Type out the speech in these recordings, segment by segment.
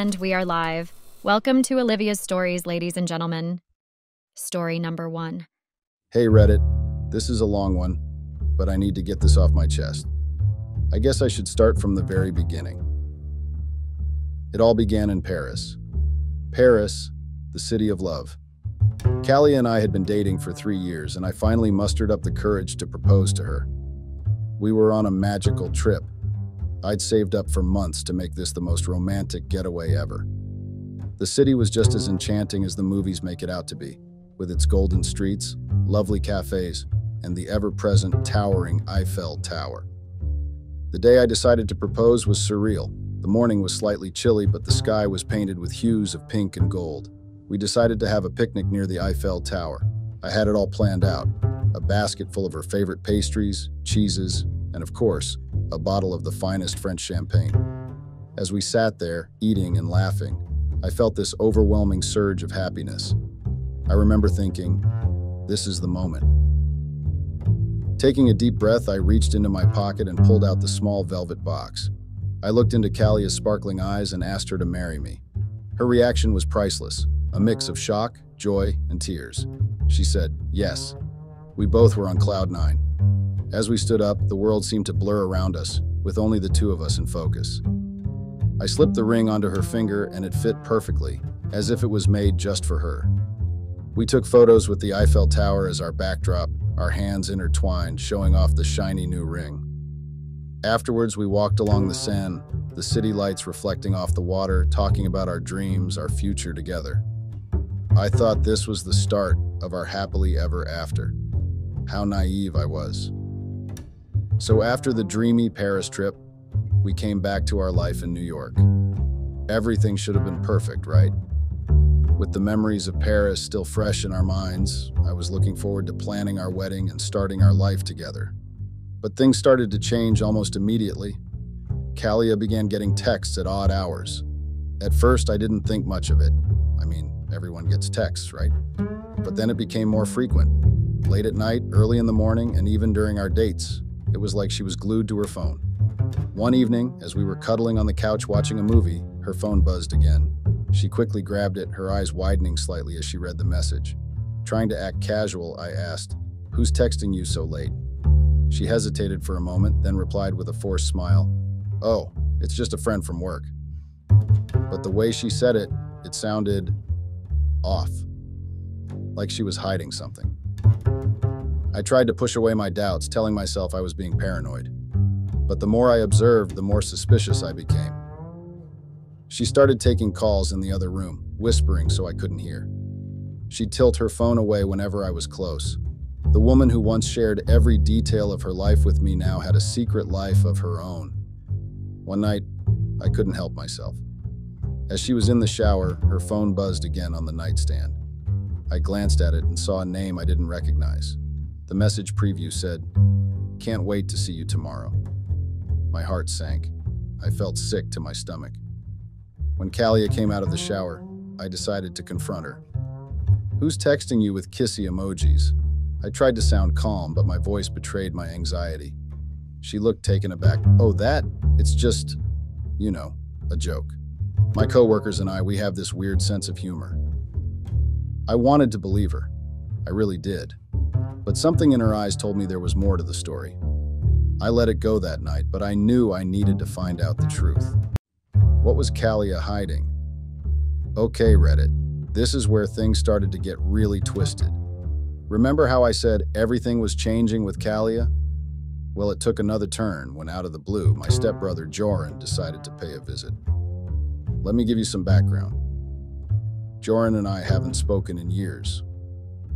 And we are live. Welcome to Olivia's Stories, ladies and gentlemen. Story number 1. Hey Reddit, this is a long one, but I need to get this off my chest. I guess I should start from the very beginning. It all began in Paris. Paris, the city of love. Callie and I had been dating for 3 years, and I finally mustered up the courage to propose to her. We were on a magical trip. I'd saved up for months to make this the most romantic getaway ever. The city was just as enchanting as the movies make it out to be, with its golden streets, lovely cafes, and the ever-present towering Eiffel Tower. The day I decided to propose was surreal. The morning was slightly chilly, but the sky was painted with hues of pink and gold. We decided to have a picnic near the Eiffel Tower. I had it all planned out. A basket full of her favorite pastries, cheeses, and of course, a bottle of the finest French champagne. As we sat there, eating and laughing, I felt this overwhelming surge of happiness. I remember thinking, this is the moment. Taking a deep breath, I reached into my pocket and pulled out the small velvet box. I looked into Callie's sparkling eyes and asked her to marry me. Her reaction was priceless, a mix of shock, joy, and tears. She said, yes. We both were on cloud 9. As we stood up, the world seemed to blur around us, with only the two of us in focus. I slipped the ring onto her finger and it fit perfectly, as if it was made just for her. We took photos with the Eiffel Tower as our backdrop, our hands intertwined, showing off the shiny new ring. Afterwards, we walked along the Seine, the city lights reflecting off the water, talking about our dreams, our future together. I thought this was the start of our happily ever after. How naive I was. So after the dreamy Paris trip, we came back to our life in New York. Everything should have been perfect, right? With the memories of Paris still fresh in our minds, I was looking forward to planning our wedding and starting our life together. But things started to change almost immediately. Callie began getting texts at odd hours. At first, I didn't think much of it. I mean, everyone gets texts, right? But then it became more frequent. Late at night, early in the morning, and even during our dates, it was like she was glued to her phone. One evening, as we were cuddling on the couch watching a movie, her phone buzzed again. She quickly grabbed it, her eyes widening slightly as she read the message. Trying to act casual, I asked, "Who's texting you so late?" She hesitated for a moment, then replied with a forced smile, "Oh, it's just a friend from work." But the way she said it, it sounded off, like she was hiding something. I tried to push away my doubts, telling myself I was being paranoid. But the more I observed, the more suspicious I became. She started taking calls in the other room, whispering so I couldn't hear. She'd tilt her phone away whenever I was close. The woman who once shared every detail of her life with me now had a secret life of her own. One night, I couldn't help myself. As she was in the shower, her phone buzzed again on the nightstand. I glanced at it and saw a name I didn't recognize. The message preview said, "Can't wait to see you tomorrow." My heart sank. I felt sick to my stomach. When Callie came out of the shower, I decided to confront her. "Who's texting you with kissy emojis?" I tried to sound calm, but my voice betrayed my anxiety. She looked taken aback. "Oh, that? It's just, a joke. My coworkers and I, we have this weird sense of humor." I wanted to believe her. I really did. But something in her eyes told me there was more to the story. I let it go that night, but I knew I needed to find out the truth. What was Callie hiding? Okay, Reddit, this is where things started to get really twisted. Remember how I said everything was changing with Callie? Well, it took another turn when, out of the blue, my stepbrother Joran decided to pay a visit. Let me give you some background. Joran and I haven't spoken in years.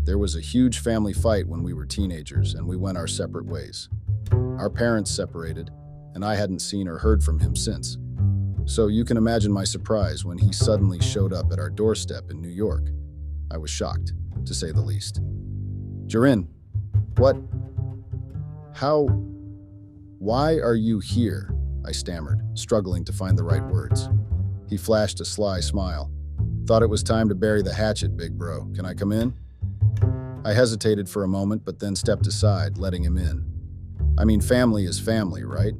There was a huge family fight when we were teenagers, and we went our separate ways. Our parents separated, and I hadn't seen or heard from him since. So you can imagine my surprise when he suddenly showed up at our doorstep in New York. I was shocked, to say the least. "Joran, what? How? Why are you here?" I stammered, struggling to find the right words. He flashed a sly smile. "Thought it was time to bury the hatchet, big bro. Can I come in?" I hesitated for a moment, but then stepped aside, letting him in. I mean, family is family, right?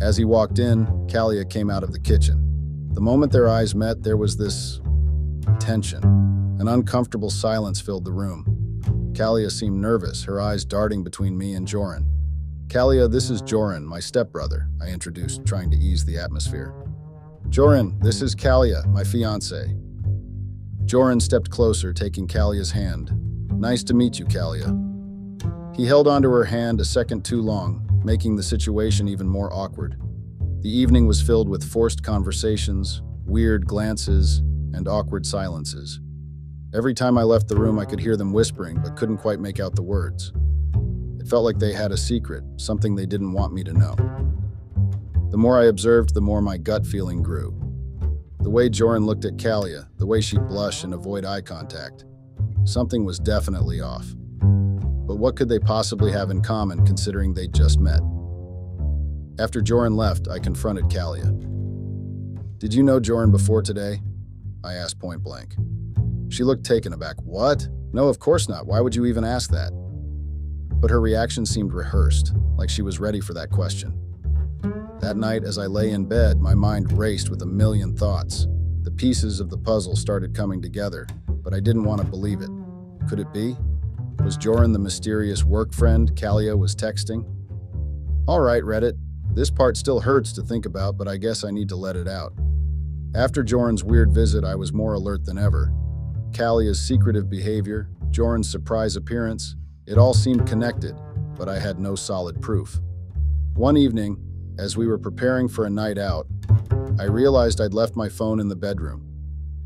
As he walked in, Callie came out of the kitchen. The moment their eyes met, there was this tension. An uncomfortable silence filled the room. Kalia seemed nervous, her eyes darting between me and Joran. "Kalia, this is Joran, my stepbrother," I introduced, trying to ease the atmosphere. "Joran, this is Kalia, my fiancé." Joran stepped closer, taking Kalia's hand. "Nice to meet you, Kalia." He held onto her hand a second too long, making the situation even more awkward. The evening was filled with forced conversations, weird glances, and awkward silences. Every time I left the room, I could hear them whispering, but couldn't quite make out the words. It felt like they had a secret, something they didn't want me to know. The more I observed, the more my gut feeling grew. The way Joran looked at Kalia, the way she blushed and avoid eye contact. Something was definitely off. But what could they possibly have in common, considering they'd just met? After Joran left, I confronted Kalia. "Did you know Joran before today?" I asked point blank. She looked taken aback. "What? No, of course not. Why would you even ask that?" But her reaction seemed rehearsed, like she was ready for that question. That night, as I lay in bed, my mind raced with a million thoughts. The pieces of the puzzle started coming together, but I didn't want to believe it. Could it be? Was Joran the mysterious work friend Kalia was texting? All right, Reddit. This part still hurts to think about, but I guess I need to let it out. After Joran's weird visit, I was more alert than ever. Kalia's secretive behavior, Joran's surprise appearance, it all seemed connected, but I had no solid proof. One evening, as we were preparing for a night out, I realized I'd left my phone in the bedroom.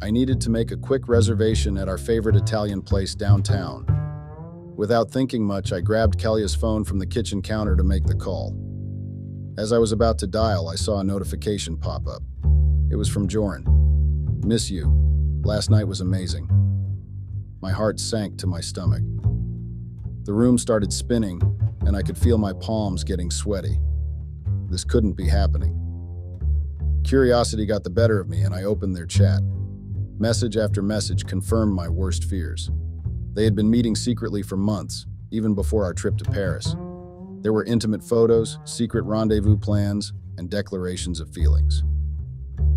I needed to make a quick reservation at our favorite Italian place downtown. Without thinking much, I grabbed Kalia's phone from the kitchen counter to make the call. As I was about to dial, I saw a notification pop up. It was from Joran. "Miss you. Last night was amazing." My heart sank to my stomach. The room started spinning, and I could feel my palms getting sweaty. This couldn't be happening. Curiosity got the better of me, and I opened their chat. Message after message confirmed my worst fears. They had been meeting secretly for months, even before our trip to Paris. There were intimate photos, secret rendezvous plans, and declarations of feelings.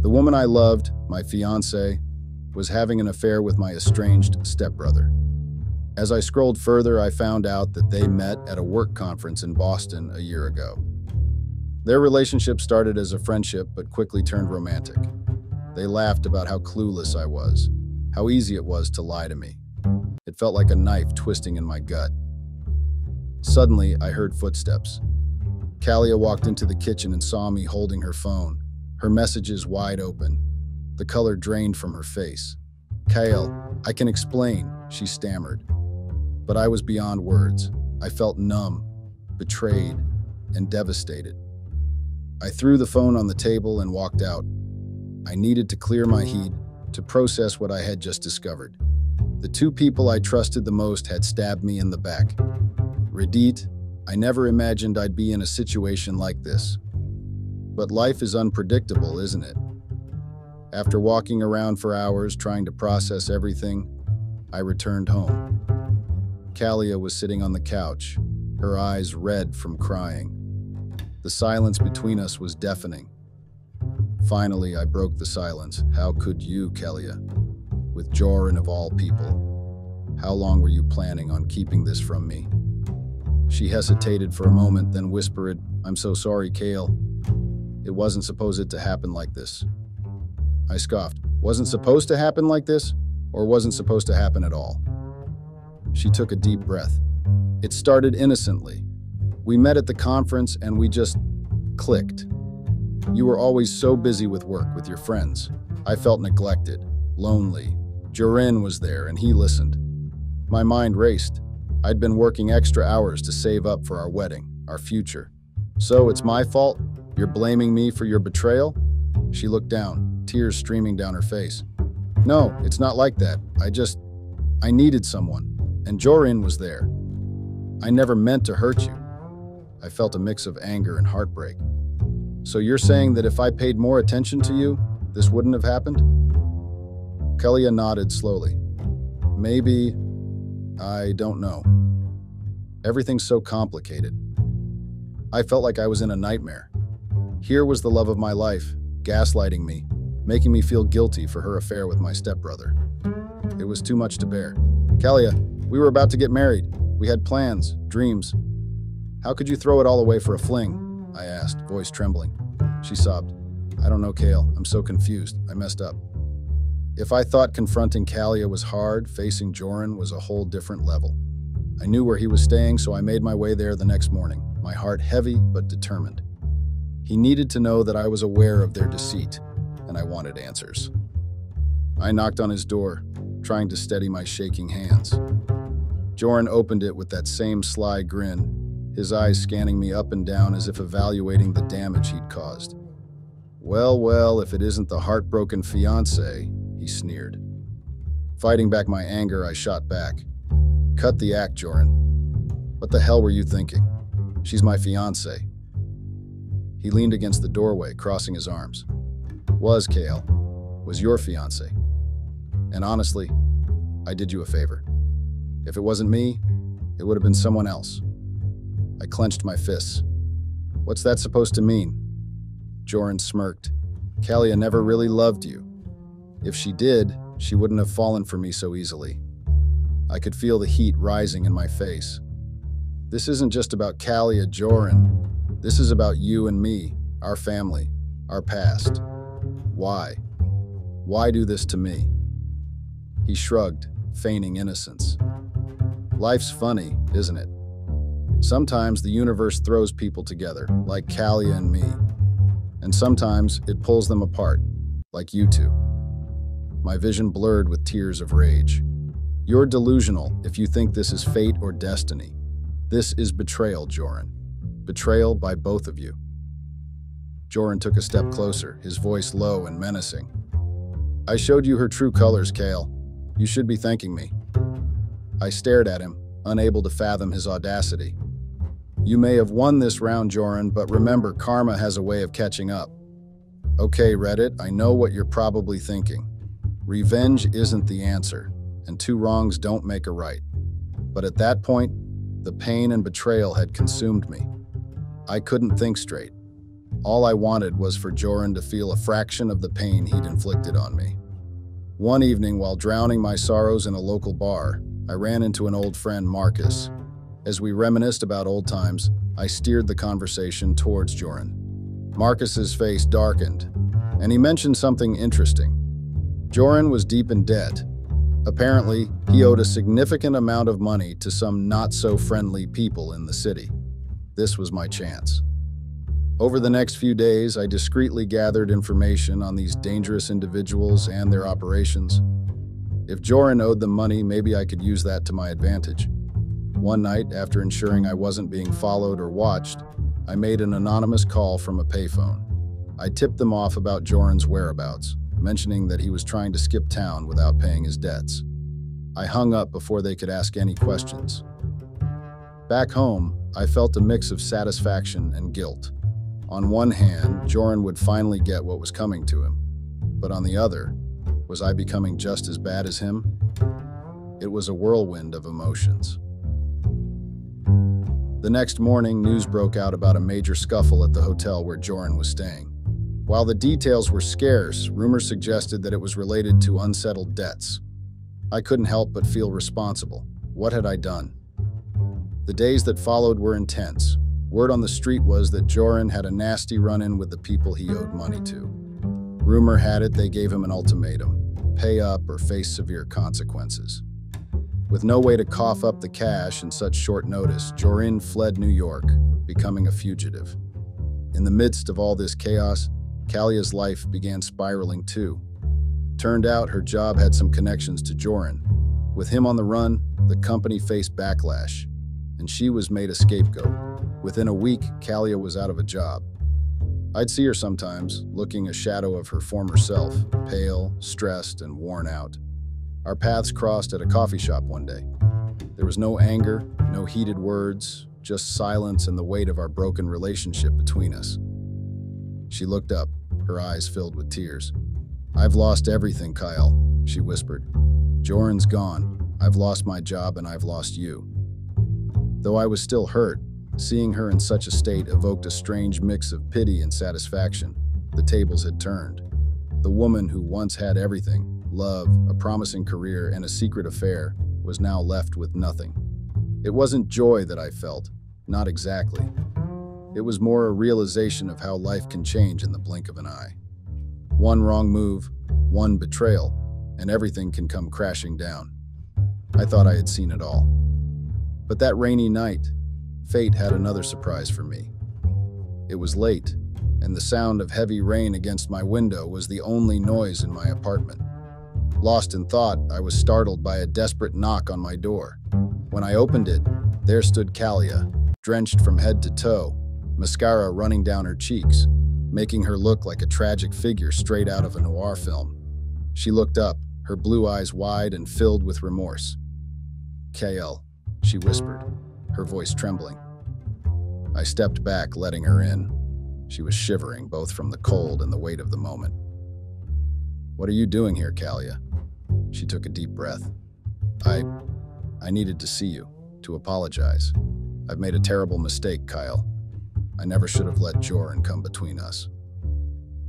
The woman I loved, my fiancé, was having an affair with my estranged stepbrother. As I scrolled further, I found out that they met at a work conference in Boston a year ago. Their relationship started as a friendship, but quickly turned romantic. They laughed about how clueless I was, how easy it was to lie to me. It felt like a knife twisting in my gut. Suddenly, I heard footsteps. Kalia walked into the kitchen and saw me holding her phone, her messages wide open. The color drained from her face. "Kale, I can explain," she stammered. But I was beyond words. I felt numb, betrayed, and devastated. I threw the phone on the table and walked out. I needed to clear my head, to process what I had just discovered. The two people I trusted the most had stabbed me in the back. Redit, I never imagined I'd be in a situation like this. But life is unpredictable, isn't it? After walking around for hours trying to process everything, I returned home. Kalia was sitting on the couch, her eyes red from crying. The silence between us was deafening. Finally, I broke the silence. "How could you, Kalia? With Joran of all people. How long were you planning on keeping this from me?" She hesitated for a moment, then whispered, "I'm so sorry, Kale. It wasn't supposed to happen like this." I scoffed. "Wasn't supposed to happen like this? Or wasn't supposed to happen at all?" She took a deep breath. "It started innocently. We met at the conference and we just clicked. You were always so busy with work, with your friends. I felt neglected, lonely. Joran was there and he listened. My mind raced. I'd been working extra hours to save up for our wedding, our future. So it's my fault? You're blaming me for your betrayal?" She looked down, tears streaming down her face. "No, it's not like that. I needed someone, and Joran was there. I never meant to hurt you." I felt a mix of anger and heartbreak. "So you're saying that if I paid more attention to you, this wouldn't have happened?" Kalia nodded slowly. "Maybe. I don't know. Everything's so complicated. I felt like I was in a nightmare. Here was the love of my life, gaslighting me, making me feel guilty for her affair with my stepbrother. It was too much to bear. Kalia, we were about to get married. We had plans, dreams. How could you throw it all away for a fling? I asked, voice trembling. She sobbed. I don't know, Kale. I'm so confused. I messed up. If I thought confronting Kalia was hard, facing Joran was a whole different level. I knew where he was staying, so I made my way there the next morning, my heart heavy but determined. He needed to know that I was aware of their deceit, and I wanted answers. I knocked on his door, trying to steady my shaking hands. Joran opened it with that same sly grin, his eyes scanning me up and down as if evaluating the damage he'd caused. Well, if it isn't the heartbroken fiancé, he sneered. Fighting back my anger, I shot back. Cut the act, Joran. What the hell were you thinking? She's my fiancé. He leaned against the doorway, crossing his arms. Was, Kale. Was your fiancé. And honestly, I did you a favor. If it wasn't me, it would have been someone else. I clenched my fists. What's that supposed to mean? Joran smirked. Kalia never really loved you. If she did, she wouldn't have fallen for me so easily. I could feel the heat rising in my face. This isn't just about Kalia, Joran. This is about you and me, our family, our past. Why? Why do this to me? He shrugged, feigning innocence. Life's funny, isn't it? Sometimes the universe throws people together, like Kalia and me. And sometimes it pulls them apart, like you two. My vision blurred with tears of rage. You're delusional if you think this is fate or destiny. This is betrayal, Joran. Betrayal by both of you. Joran took a step closer, his voice low and menacing. I showed you her true colors, Kale. You should be thanking me. I stared at him, unable to fathom his audacity. You may have won this round, Joran, but remember, karma has a way of catching up. Okay, Reddit, I know what you're probably thinking. Revenge isn't the answer, and two wrongs don't make a right. But at that point, the pain and betrayal had consumed me. I couldn't think straight. All I wanted was for Joran to feel a fraction of the pain he'd inflicted on me. One evening, while drowning my sorrows in a local bar, I ran into an old friend, Marcus. As we reminisced about old times, I steered the conversation towards Joran. Marcus's face darkened, and he mentioned something interesting. Joran was deep in debt. Apparently, he owed a significant amount of money to some not-so-friendly people in the city. This was my chance. Over the next few days, I discreetly gathered information on these dangerous individuals and their operations. If Joran owed them money, maybe I could use that to my advantage. One night, after ensuring I wasn't being followed or watched, I made an anonymous call from a payphone. I tipped them off about Joran's whereabouts, mentioning that he was trying to skip town without paying his debts. I hung up before they could ask any questions. Back home, I felt a mix of satisfaction and guilt. On one hand, Joran would finally get what was coming to him. But on the other, was I becoming just as bad as him? It was a whirlwind of emotions. The next morning, news broke out about a major scuffle at the hotel where Joran was staying. While the details were scarce, rumors suggested that it was related to unsettled debts. I couldn't help but feel responsible. What had I done? The days that followed were intense. Word on the street was that Joran had a nasty run-in with the people he owed money to. Rumor had it they gave him an ultimatum: pay up or face severe consequences. With no way to cough up the cash in such short notice, Joran fled New York, becoming a fugitive. In the midst of all this chaos, Kalia's life began spiraling too. Turned out her job had some connections to Joran. With him on the run, the company faced backlash, and she was made a scapegoat. Within a week, Kalia was out of a job. I'd see her sometimes, looking a shadow of her former self, pale, stressed, and worn out. Our paths crossed at a coffee shop one day. There was no anger, no heated words, just silence and the weight of our broken relationship between us. She looked up, her eyes filled with tears. I've lost everything, Kyle, she whispered. Joran's gone. I've lost my job and I've lost you. Though I was still hurt, seeing her in such a state evoked a strange mix of pity and satisfaction. The tables had turned. The woman who once had everything, love, a promising career, and a secret affair, was now left with nothing. It wasn't joy that I felt, not exactly. It was more a realization of how life can change in the blink of an eye. One wrong move, one betrayal, and everything can come crashing down. I thought I had seen it all. But that rainy night, fate had another surprise for me. It was late, and the sound of heavy rain against my window was the only noise in my apartment. Lost in thought, I was startled by a desperate knock on my door. When I opened it, there stood Kalia, drenched from head to toe, mascara running down her cheeks, making her look like a tragic figure straight out of a noir film. She looked up, her blue eyes wide and filled with remorse. "KL," she whispered, her voice trembling. I stepped back, letting her in. She was shivering, both from the cold and the weight of the moment. "What are you doing here, Kalia?" She took a deep breath. I needed to see you, to apologize. I've made a terrible mistake, Kyle. I never should have let Joran come between us."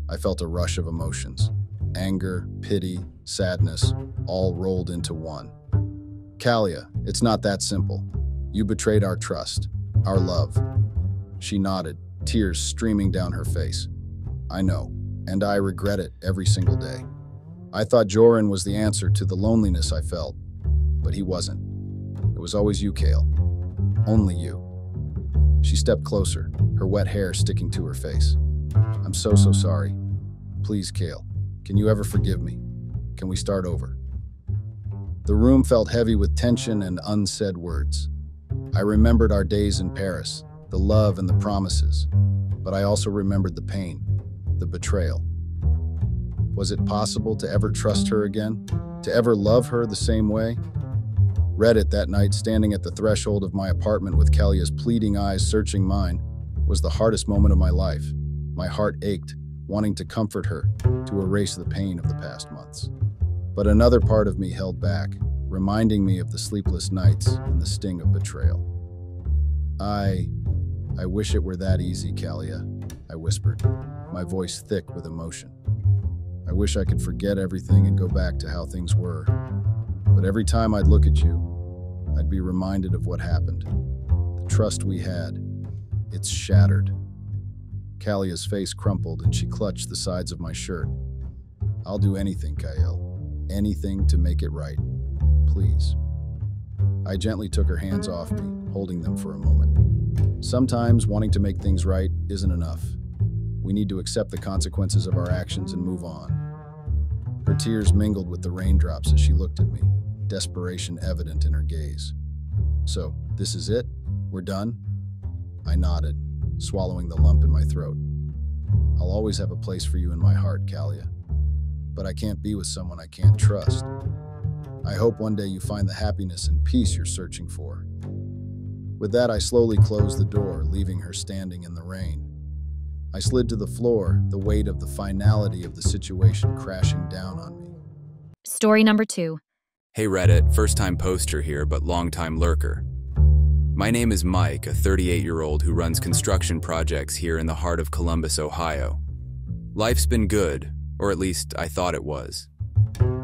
I felt a rush of emotions. Anger, pity, sadness, all rolled into one. "Kalia, it's not that simple. You betrayed our trust, our love." She nodded, tears streaming down her face. "I know, and I regret it every single day. I thought Joran was the answer to the loneliness I felt, but he wasn't. It was always you, Kale. Only you." She stepped closer, her wet hair sticking to her face. "I'm so sorry. Please, Kale, can you ever forgive me? Can we start over?" The room felt heavy with tension and unsaid words. I remembered our days in Paris, the love and the promises, but I also remembered the pain, the betrayal. Was it possible to ever trust her again? To ever love her the same way? Read it that night, standing at the threshold of my apartment with Kalia's pleading eyes searching mine, was the hardest moment of my life. My heart ached, wanting to comfort her, to erase the pain of the past months. But another part of me held back, reminding me of the sleepless nights and the sting of betrayal. I wish it were that easy, Kalia," I whispered, my voice thick with emotion. "I wish I could forget everything and go back to how things were. But every time I'd look at you, I'd be reminded of what happened. The trust we had, it's shattered." Kalia's face crumpled and she clutched the sides of my shirt. "I'll do anything, Kael. Anything to make it right. Please." I gently took her hands off me, holding them for a moment. Sometimes wanting to make things right isn't enough. We need to accept the consequences of our actions and move on. Her tears mingled with the raindrops as she looked at me, desperation evident in her gaze. "So, this is it? We're done?" I nodded, swallowing the lump in my throat. "I'll always have a place for you in my heart, Kalia. But I can't be with someone I can't trust. I hope one day you find the happiness and peace you're searching for." With that, I slowly closed the door, leaving her standing in the rain. I slid to the floor, the weight of the finality of the situation crashing down on me. Story number 2. Hey Reddit, first-time poster here, but long-time lurker. My name is Mike, a 38-year-old who runs construction projects here in the heart of Columbus, Ohio. Life's been good, or at least I thought it was.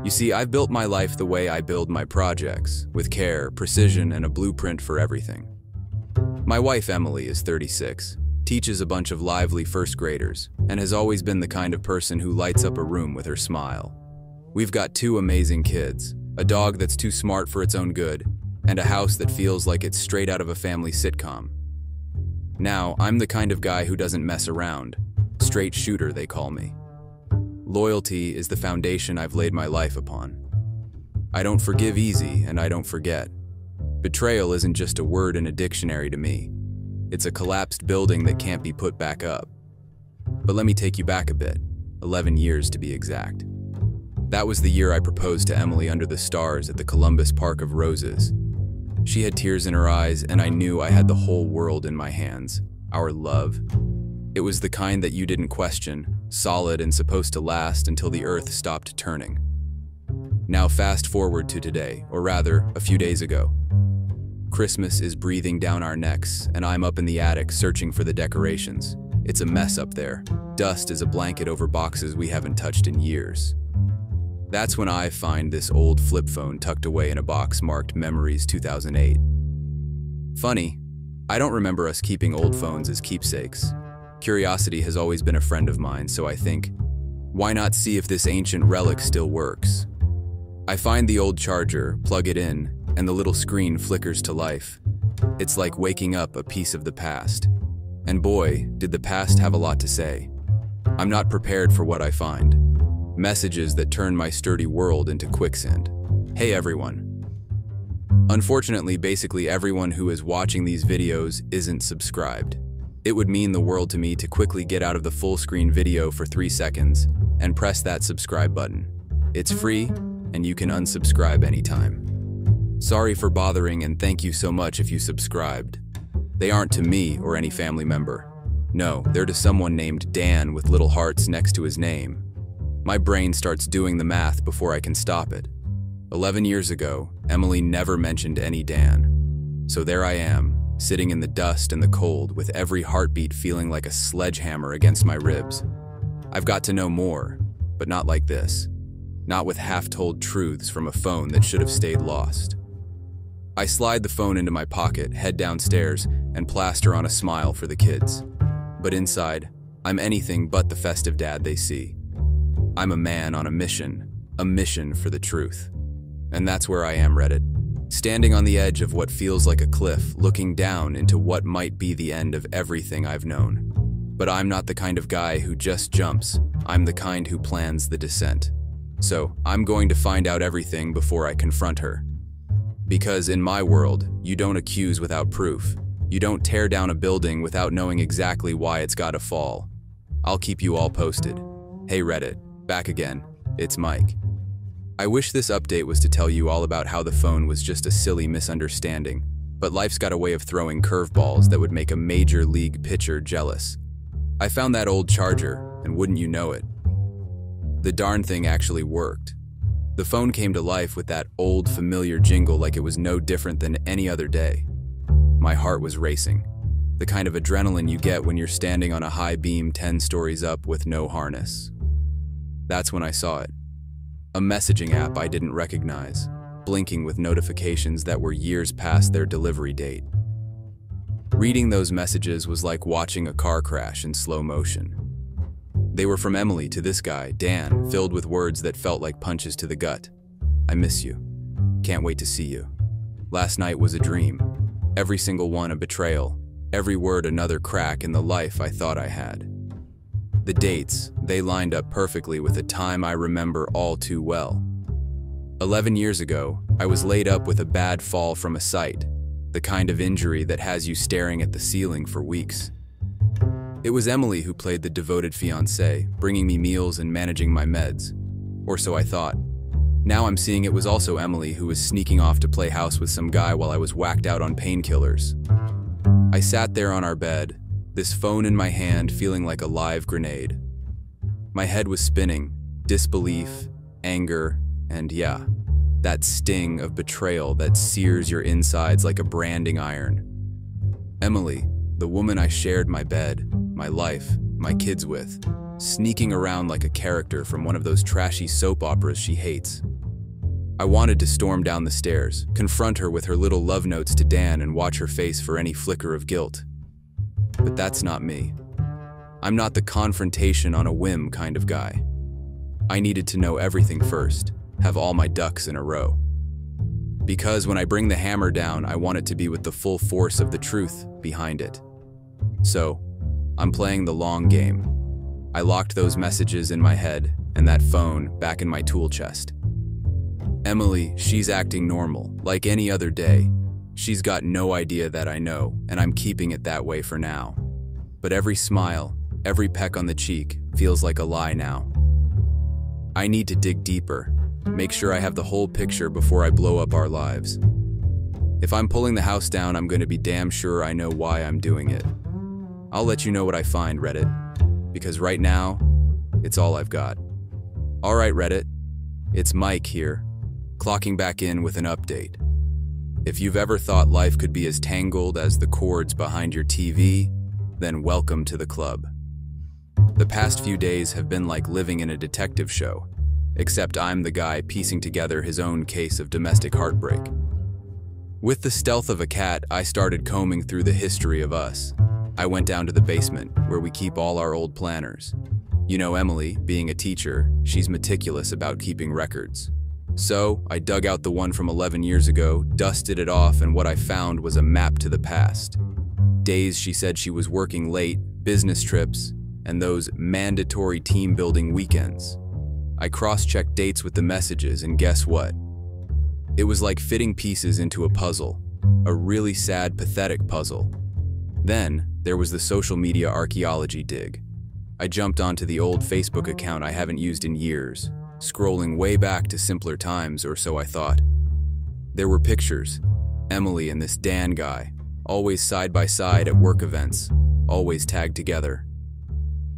You see, I've built my life the way I build my projects, with care, precision, and a blueprint for everything. My wife, Emily, is 36, teaches a bunch of lively first graders, and has always been the kind of person who lights up a room with her smile. We've got 2 amazing kids, a dog that's too smart for its own good, and a house that feels like it's straight out of a family sitcom. Now, I'm the kind of guy who doesn't mess around. Straight shooter, they call me. Loyalty is the foundation I've laid my life upon. I don't forgive easy, and I don't forget. Betrayal isn't just a word in a dictionary to me. It's a collapsed building that can't be put back up. But let me take you back a bit, 11 years to be exact. That was the year I proposed to Emily under the stars at the Columbus Park of Roses. She had tears in her eyes, and I knew I had the whole world in my hands. Our love. It was the kind that you didn't question, solid and supposed to last until the earth stopped turning. Now fast forward to today, or rather, a few days ago. Christmas is breathing down our necks, and I'm up in the attic searching for the decorations. It's a mess up there. Dust is a blanket over boxes we haven't touched in years. That's when I find this old flip phone tucked away in a box marked Memories 2008. Funny, I don't remember us keeping old phones as keepsakes. Curiosity has always been a friend of mine, so I think, why not see if this ancient relic still works? I find the old charger, plug it in, and the little screen flickers to life. It's like waking up a piece of the past. And boy, did the past have a lot to say. I'm not prepared for what I find. Messages that turn my sturdy world into quicksand. Hey everyone. Unfortunately, basically everyone who is watching these videos isn't subscribed. It would mean the world to me to quickly get out of the full screen video for 3 seconds and press that subscribe button. It's free, and you can unsubscribe anytime. Sorry for bothering, and thank you so much if you subscribed. They aren't to me or any family member. No, they're to someone named Dan with little hearts next to his name. My brain starts doing the math before I can stop it. 11 years ago, Emily never mentioned any Dan. So there I am, sitting in the dust and the cold, with every heartbeat feeling like a sledgehammer against my ribs. I've got to know more, but not like this. Not with half-told truths from a phone that should have stayed lost. I slide the phone into my pocket, head downstairs, and plaster on a smile for the kids. But inside, I'm anything but the festive dad they see. I'm a man on a mission for the truth. And that's where I am, Reddit. Standing on the edge of what feels like a cliff, looking down into what might be the end of everything I've known. But I'm not the kind of guy who just jumps. I'm the kind who plans the descent. So I'm going to find out everything before I confront her. Because in my world, you don't accuse without proof. You don't tear down a building without knowing exactly why it's gotta fall. I'll keep you all posted. Hey Reddit, back again. It's Mike. I wish this update was to tell you all about how the phone was just a silly misunderstanding, but life's got a way of throwing curveballs that would make a major league pitcher jealous. I found that old charger, and wouldn't you know it, the darn thing actually worked. The phone came to life with that old familiar jingle like it was no different than any other day. My heart was racing, the kind of adrenaline you get when you're standing on a high beam 10 stories up with no harness. That's when I saw it. A messaging app I didn't recognize, blinking with notifications that were years past their delivery date. Reading those messages was like watching a car crash in slow motion. They were from Emily to this guy, Dan, filled with words that felt like punches to the gut. I miss you. Can't wait to see you. Last night was a dream. Every single one a betrayal. Every word another crack in the life I thought I had. The dates, they lined up perfectly with a time I remember all too well. 11 years ago, I was laid up with a bad fall from a site, the kind of injury that has you staring at the ceiling for weeks. It was Emily who played the devoted fiancée, bringing me meals and managing my meds. Or so I thought. Now I'm seeing it was also Emily who was sneaking off to play house with some guy while I was whacked out on painkillers. I sat there on our bed, this phone in my hand feeling like a live grenade. My head was spinning, disbelief, anger, and yeah, that sting of betrayal that sears your insides like a branding iron. Emily, the woman I shared my bed, my life, my kids with, sneaking around like a character from one of those trashy soap operas she hates. I wanted to storm down the stairs, confront her with her little love notes to Dan and watch her face for any flicker of guilt. But that's not me. I'm not the confrontation on a whim kind of guy. I needed to know everything first, have all my ducks in a row. Because when I bring the hammer down, I want it to be with the full force of the truth behind it. So, I'm playing the long game. I locked those messages in my head and that phone back in my tool chest. Emily, she's acting normal, like any other day. She's got no idea that I know, and I'm keeping it that way for now. But every smile, every peck on the cheek, feels like a lie now. I need to dig deeper, make sure I have the whole picture before I blow up our lives. If I'm pulling the house down, I'm going to be damn sure I know why I'm doing it. I'll let you know what I find, Reddit, because right now, it's all I've got. All right, Reddit, it's Mike here, clocking back in with an update. If you've ever thought life could be as tangled as the cords behind your TV, then welcome to the club. The past few days have been like living in a detective show, except I'm the guy piecing together his own case of domestic heartbreak. With the stealth of a cat, I started combing through the history of us. I went down to the basement, where we keep all our old planners. You know Emily, being a teacher, she's meticulous about keeping records. So, I dug out the one from 11 years ago, dusted it off, and what I found was a map to the past. Days she said she was working late, business trips, and those mandatory team-building weekends. I cross-checked dates with the messages, and guess what? It was like fitting pieces into a puzzle, a really sad, pathetic puzzle. Then, there was the social media archaeology dig. I jumped onto the old Facebook account I haven't used in years, scrolling way back to simpler times, or so I thought. There were pictures, Emily and this Dan guy, always side by side at work events, always tagged together.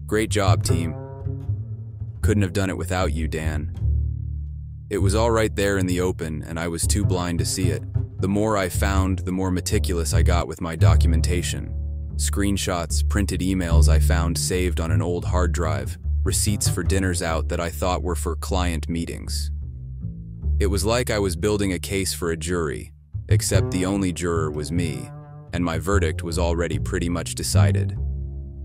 Great job, team. Couldn't have done it without you, Dan. It was all right there in the open, and I was too blind to see it. The more I found, the more meticulous I got with my documentation. Screenshots, printed emails I found saved on an old hard drive, receipts for dinners out that I thought were for client meetings. It was like I was building a case for a jury, except the only juror was me, and my verdict was already pretty much decided.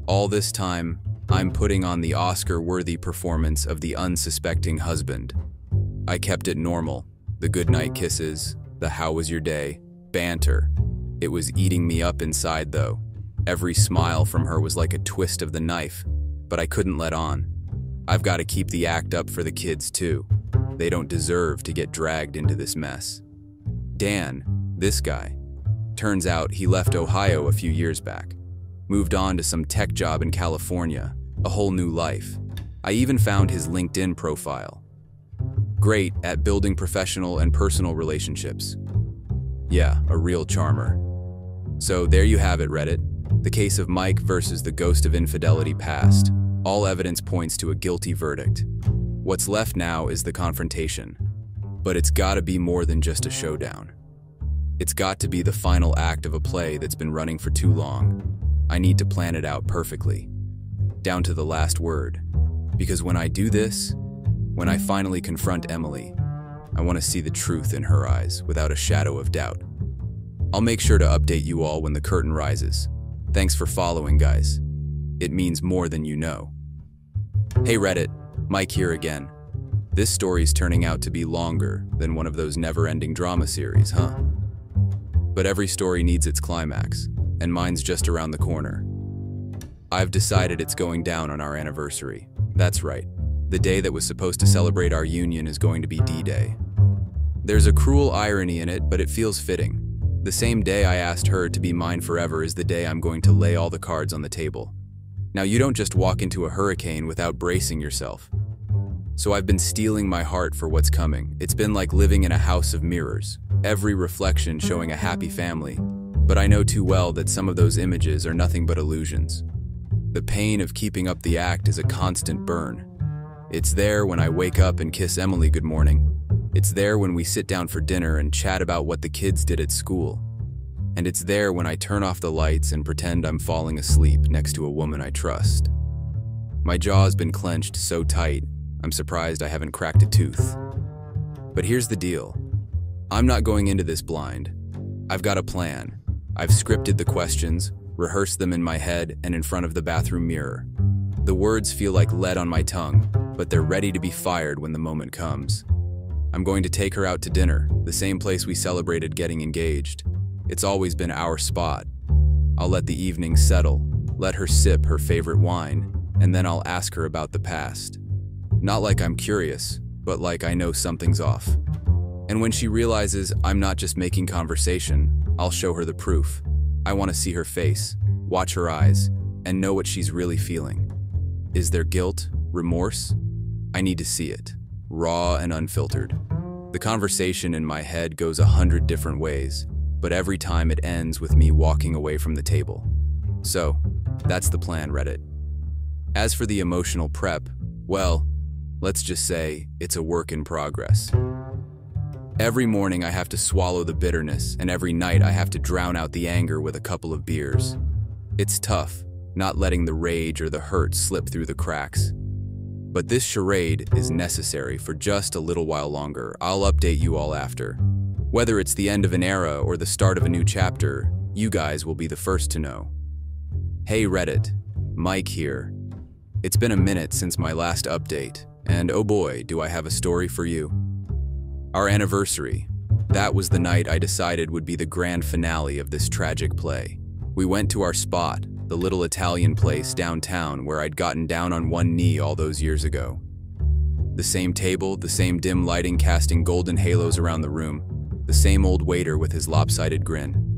All this time, I'm putting on the Oscar-worthy performance of the unsuspecting husband. I kept it normal, the goodnight kisses, the how was your day, banter. It was eating me up inside though. Every smile from her was like a twist of the knife, but I couldn't let on. I've got to keep the act up for the kids too. They don't deserve to get dragged into this mess. Dan, this guy, turns out he left Ohio a few years back, moved on to some tech job in California, a whole new life. I even found his LinkedIn profile. Great at building professional and personal relationships. Yeah, a real charmer. So there you have it, Reddit. The case of Mike versus the ghost of infidelity past. All evidence points to a guilty verdict. What's left now is the confrontation. But it's gotta be more than just a showdown. It's got to be the final act of a play that's been running for too long. I need to plan it out perfectly, down to the last word. Because when I do this, when I finally confront Emily, I want to see the truth in her eyes without a shadow of doubt. I'll make sure to update you all when the curtain rises. Thanks for following, guys. It means more than you know. Hey Reddit, Mike here again. This story's turning out to be longer than one of those never-ending drama series, huh? But every story needs its climax, and mine's just around the corner. I've decided it's going down on our anniversary. That's right. The day that was supposed to celebrate our union is going to be D-Day. There's a cruel irony in it, but it feels fitting. The same day I asked her to be mine forever is the day I'm going to lay all the cards on the table. Now, you don't just walk into a hurricane without bracing yourself. So I've been steeling my heart for what's coming. It's been like living in a house of mirrors, every reflection showing a happy family. But I know too well that some of those images are nothing but illusions. The pain of keeping up the act is a constant burn. It's there when I wake up and kiss Emily good morning. It's there when we sit down for dinner and chat about what the kids did at school. And it's there when I turn off the lights and pretend I'm falling asleep next to a woman I trust. My jaw's been clenched so tight, I'm surprised I haven't cracked a tooth. But here's the deal. I'm not going into this blind. I've got a plan. I've scripted the questions, rehearsed them in my head and in front of the bathroom mirror. The words feel like lead on my tongue, but they're ready to be fired when the moment comes. I'm going to take her out to dinner, the same place we celebrated getting engaged. It's always been our spot. I'll let the evening settle, let her sip her favorite wine, and then I'll ask her about the past. Not like I'm curious, but like I know something's off. And when she realizes I'm not just making conversation, I'll show her the proof. I want to see her face, watch her eyes, and know what she's really feeling. Is there guilt, remorse? I need to see it, raw and unfiltered. The conversation in my head goes 100 different ways, but every time it ends with me walking away from the table. So, that's the plan, Reddit. As for the emotional prep, well, let's just say it's a work in progress. Every morning I have to swallow the bitterness, and every night I have to drown out the anger with a couple of beers. It's tough, not letting the rage or the hurt slip through the cracks. But this charade is necessary for just a little while longer. I'll update you all after. Whether it's the end of an era or the start of a new chapter, you guys will be the first to know. Hey Reddit, Mike here. It's been a minute since my last update, and oh boy, do I have a story for you. Our anniversary. That was the night I decided would be the grand finale of this tragic play. We went to our spot, the little Italian place downtown where I'd gotten down on one knee all those years ago. The same table, the same dim lighting casting golden halos around the room, the same old waiter with his lopsided grin.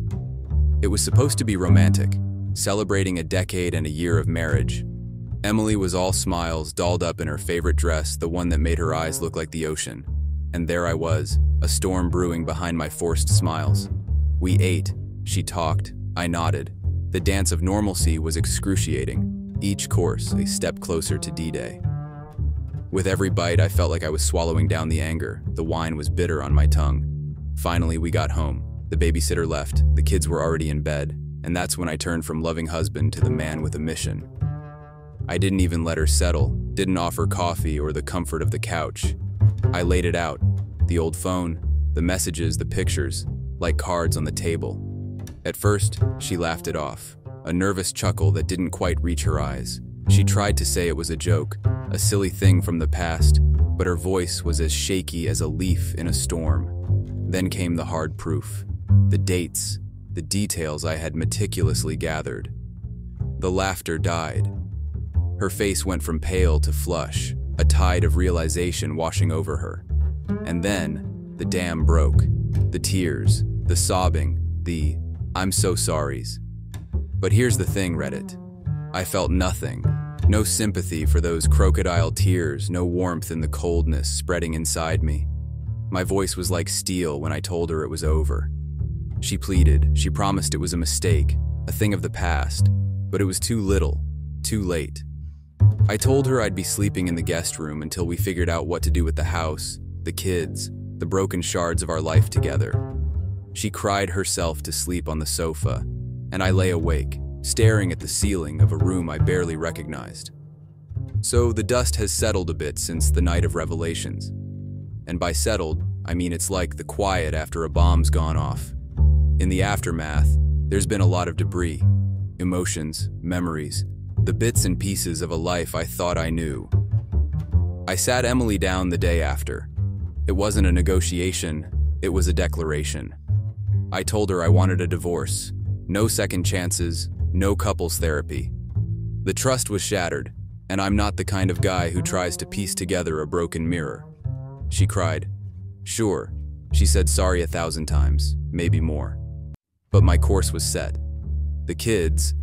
It was supposed to be romantic, celebrating a decade and a year of marriage. Emily was all smiles, dolled up in her favorite dress, the one that made her eyes look like the ocean. And there I was, a storm brewing behind my forced smiles. We ate, she talked, I nodded. The dance of normalcy was excruciating, each course a step closer to D-Day. With every bite, I felt like I was swallowing down the anger. The wine was bitter on my tongue. Finally, we got home. The babysitter left, the kids were already in bed, and that's when I turned from loving husband to the man with a mission. I didn't even let her settle, didn't offer coffee or the comfort of the couch. I laid it out, the old phone, the messages, the pictures, like cards on the table. At first, she laughed it off, a nervous chuckle that didn't quite reach her eyes. She tried to say it was a joke, a silly thing from the past, but her voice was as shaky as a leaf in a storm. Then came the hard proof, the dates, the details I had meticulously gathered. The laughter died. Her face went from pale to flush, a tide of realization washing over her. And then, the dam broke. The tears, the sobbing, the "I'm so sorries." But here's the thing, Reddit. I felt nothing. No sympathy for those crocodile tears, no warmth in the coldness spreading inside me. My voice was like steel when I told her it was over. She pleaded, she promised it was a mistake, a thing of the past, but it was too little, too late. I told her I'd be sleeping in the guest room until we figured out what to do with the house, the kids, the broken shards of our life together. She cried herself to sleep on the sofa, and I lay awake, staring at the ceiling of a room I barely recognized. So the dust has settled a bit since the night of revelations. And by settled, I mean it's like the quiet after a bomb's gone off. In the aftermath, there's been a lot of debris, emotions, memories, the bits and pieces of a life I thought I knew. I sat Emily down the day after. It wasn't a negotiation, it was a declaration. I told her I wanted a divorce, no second chances, no couples therapy. The trust was shattered, and I'm not the kind of guy who tries to piece together a broken mirror. She cried. Sure, she said sorry 1,000 times, maybe more. But my course was set. The kids,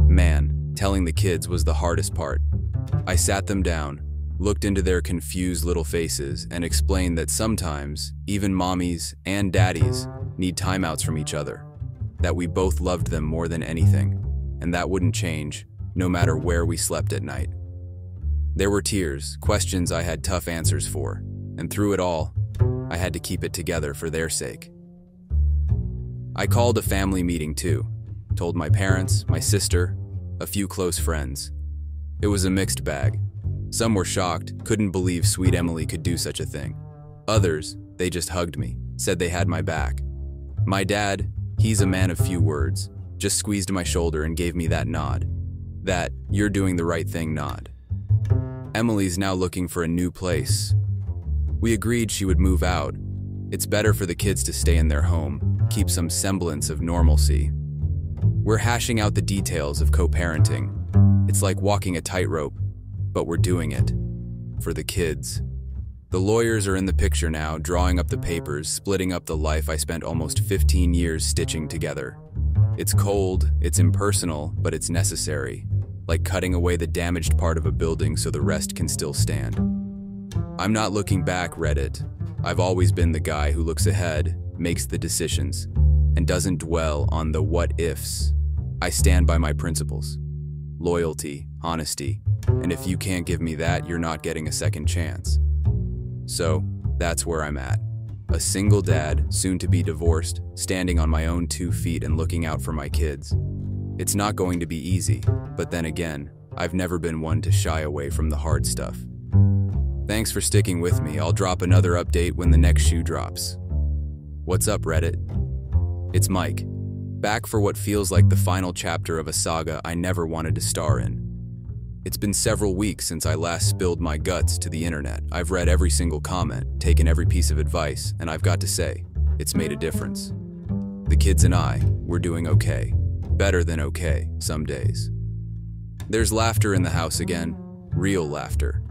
man, telling the kids was the hardest part. I sat them down, looked into their confused little faces, and explained that sometimes, even mommies and daddies need timeouts from each other, that we both loved them more than anything, and that wouldn't change, no matter where we slept at night. There were tears, questions I had tough answers for, and through it all, I had to keep it together for their sake. I called a family meeting too, told my parents, my sister, a few close friends. It was a mixed bag. Some were shocked, couldn't believe sweet Emily could do such a thing. Others, they just hugged me, said they had my back. My dad, he's a man of few words, just squeezed my shoulder and gave me that nod. That "you're doing the right thing" nod. Emily's now looking for a new place. We agreed she would move out. It's better for the kids to stay in their home, keep some semblance of normalcy. We're hashing out the details of co-parenting. It's like walking a tightrope, but we're doing it. For the kids. The lawyers are in the picture now, drawing up the papers, splitting up the life I spent almost 15 years stitching together. It's cold, it's impersonal, but it's necessary, like cutting away the damaged part of a building so the rest can still stand. I'm not looking back, Reddit. I've always been the guy who looks ahead, makes the decisions, and doesn't dwell on the what-ifs. I stand by my principles. Loyalty, honesty, and if you can't give me that, you're not getting a second chance. So, that's where I'm at. A single dad, soon to be divorced, standing on my own 2 feet and looking out for my kids. It's not going to be easy, but then again, I've never been one to shy away from the hard stuff. Thanks for sticking with me. I'll drop another update when the next shoe drops. What's up, Reddit? It's Mike, back for what feels like the final chapter of a saga I never wanted to star in. It's been several weeks since I last spilled my guts to the internet. I've read every single comment, taken every piece of advice, and I've got to say, it's made a difference. The kids and I, we're doing okay. Better than okay, some days. There's laughter in the house again, real laughter.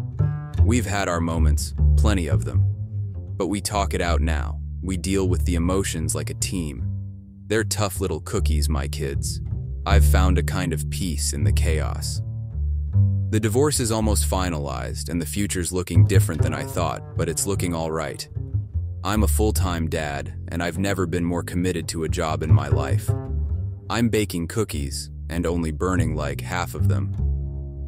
We've had our moments, plenty of them. But we talk it out now. We deal with the emotions like a team. They're tough little cookies, my kids. I've found a kind of peace in the chaos. The divorce is almost finalized, and the future's looking different than I thought, but it's looking all right. I'm a full-time dad, and I've never been more committed to a job in my life. I'm baking cookies, and only burning like half of them.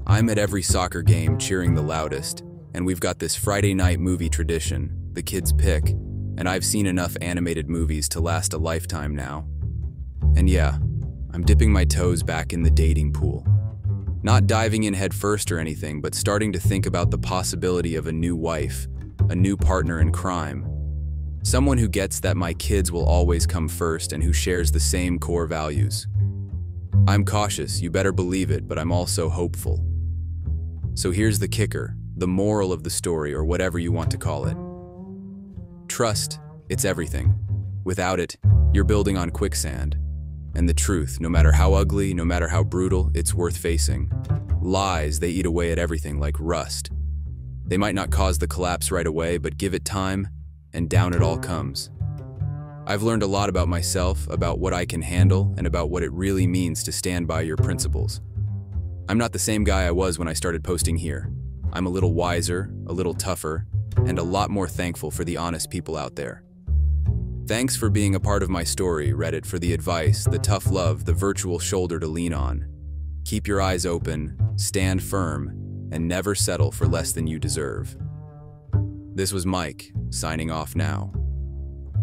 I'm at every soccer game cheering the loudest, and we've got this Friday night movie tradition, the kids pick, and I've seen enough animated movies to last a lifetime now. And yeah, I'm dipping my toes back in the dating pool. Not diving in head first or anything, but starting to think about the possibility of a new wife, a new partner in crime. Someone who gets that my kids will always come first and who shares the same core values. I'm cautious, you better believe it, but I'm also hopeful. So here's the kicker, the moral of the story, or whatever you want to call it. Trust, it's everything. Without it, you're building on quicksand. And the truth, no matter how ugly, no matter how brutal, it's worth facing. Lies, they eat away at everything like rust. They might not cause the collapse right away, but give it time, and down it all comes. I've learned a lot about myself, about what I can handle, and about what it really means to stand by your principles. I'm not the same guy I was when I started posting here. I'm a little wiser, a little tougher, and a lot more thankful for the honest people out there. Thanks for being a part of my story, Reddit, for the advice, the tough love, the virtual shoulder to lean on. Keep your eyes open, stand firm, and never settle for less than you deserve. This was Mike, signing off now.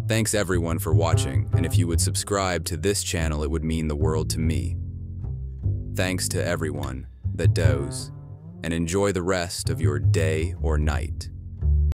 Thanks everyone for watching, and if you would subscribe to this channel, it would mean the world to me. Thanks to everyone that does, and enjoy the rest of your day or night.